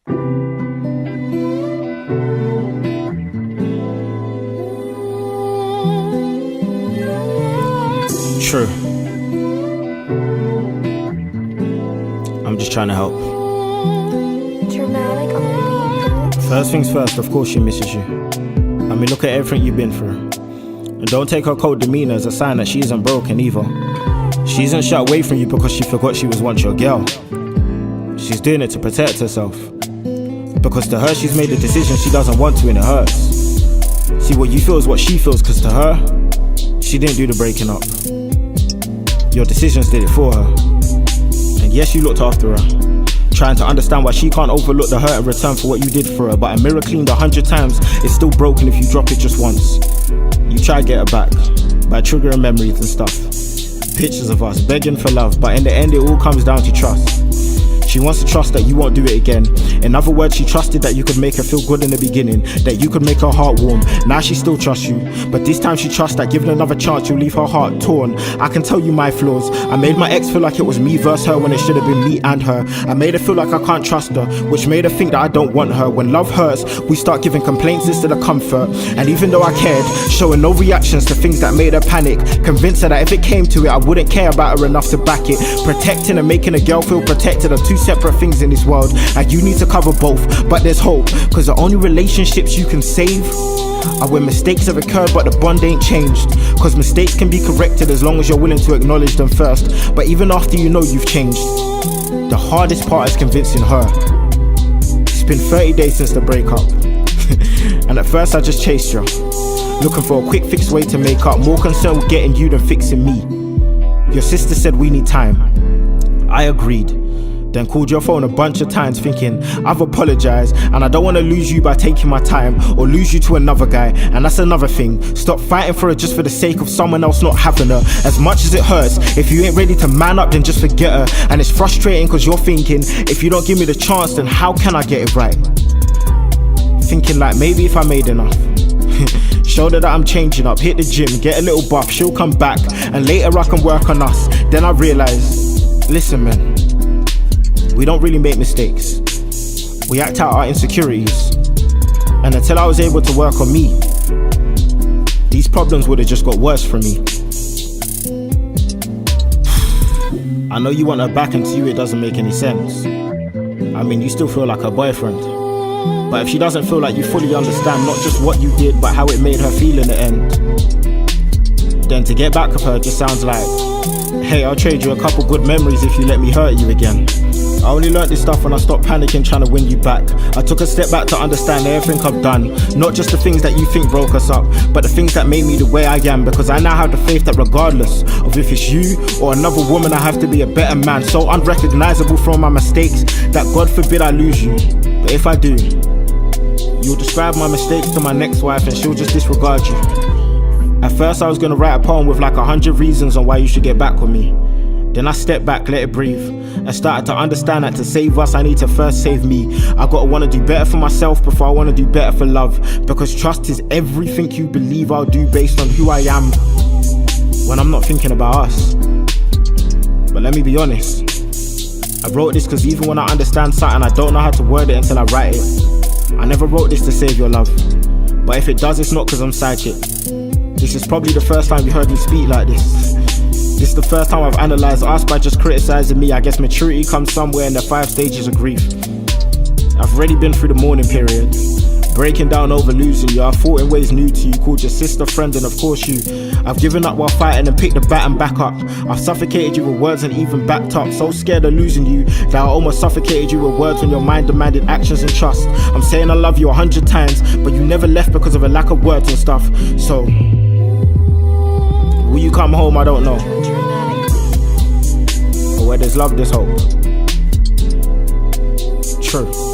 True. I'm just trying to help. Dramatic on the beat. First things first, of course she misses you. I mean, look at everything you've been through. And don't take her cold demeanor as a sign that she isn't broken either. She isn't shut away from you because she forgot she was once your girl. She's doing it to protect herself. Because to her, she's made a decision she doesn't want to and it hurts. See, what you feel is what she feels, because to her, she didn't do the breaking up. Your decisions did it for her. And yes, you looked after her, trying to understand why she can't overlook the hurt in return for what you did for her. But a mirror cleaned 100 times, it's still broken if you drop it just once. You try to get her back by triggering memories and stuff, pictures of us begging for love, but in the end it all comes down to trust. She wants to trust that you won't do it again. In other words, she trusted that you could make her feel good in the beginning, that you could make her heart warm. Now she still trusts you, but this time she trusts that given another chance you'll leave her heart torn. I can tell you my flaws. I made my ex feel like it was me versus her when it should have been me and her. I made her feel like I can't trust her, which made her think that I don't want her. When love hurts, we start giving complaints instead of comfort. And even though I cared, showing no reactions to things that made her panic, convinced her that if it came to it, I wouldn't care about her enough to back it. Protecting and making a girl feel protected are two separate things in this world, and you need to cover both. But there's hope, cause the only relationships you can save are when mistakes have occurred but the bond ain't changed. Cause mistakes can be corrected as long as you're willing to acknowledge them first. But even after you know you've changed, the hardest part is convincing her. It's been 30 days since the breakup and at first I just chased her, looking for a quick fix way to make up, more concerned with getting you than fixing me. Your sister said we need time. I agreed, then called your phone a bunch of times thinking I've apologized and I don't want to lose you by taking my time or lose you to another guy. And that's another thing, stop fighting for her just for the sake of someone else not having her. As much as it hurts, if you ain't ready to man up, then just forget her. And it's frustrating cause you're thinking, if you don't give me the chance, then how can I get it right? Thinking like maybe if I made enough, show her that I'm changing up, hit the gym, get a little buff, she'll come back and later I can work on us. Then I realized, listen man, we don't really make mistakes. We act out our insecurities. And until I was able to work on me, these problems would have just got worse for me. I know you want her back, and to you it doesn't make any sense. I mean, you still feel like her boyfriend. But if she doesn't feel like you fully understand not just what you did, but how it made her feel in the end, then to get back with her just sounds like, hey, I'll trade you a couple good memories if you let me hurt you again. I only learned this stuff when I stopped panicking trying to win you back. I took a step back to understand everything I've done, not just the things that you think broke us up, but the things that made me the way I am. Because I now have the faith that regardless of if it's you or another woman, I have to be a better man, so unrecognizable from my mistakes that God forbid I lose you. But if I do, you'll describe my mistakes to my next wife and she'll just disregard you. At first I was gonna write a poem with like 100 reasons on why you should get back with me. Then I stepped back, let it breathe, and started to understand that to save us, I need to first save me. I gotta wanna do better for myself before I wanna do better for love. Because trust is everything you believe I'll do based on who I am when I'm not thinking about us. But let me be honest, I wrote this cause even when I understand something, I don't know how to word it until I write it. I never wrote this to save your love, but if it does, it's not cause I'm psychic. This is probably the first time you heard me speak like this. This is the first time I've analysed us by just criticising me. I guess maturity comes somewhere in the 5 stages of grief. I've already been through the mourning period, breaking down over losing you. I've fought in ways new to you, called your sister, friend, and of course you. I've given up while fighting and picked the baton back up. I've suffocated you with words and even backed up. So scared of losing you that I almost suffocated you with words when your mind demanded actions and trust. I'm saying I love you 100 times, but you never left because of a lack of words and stuff. So will you come home? I don't know. But where there's love, there's hope. True.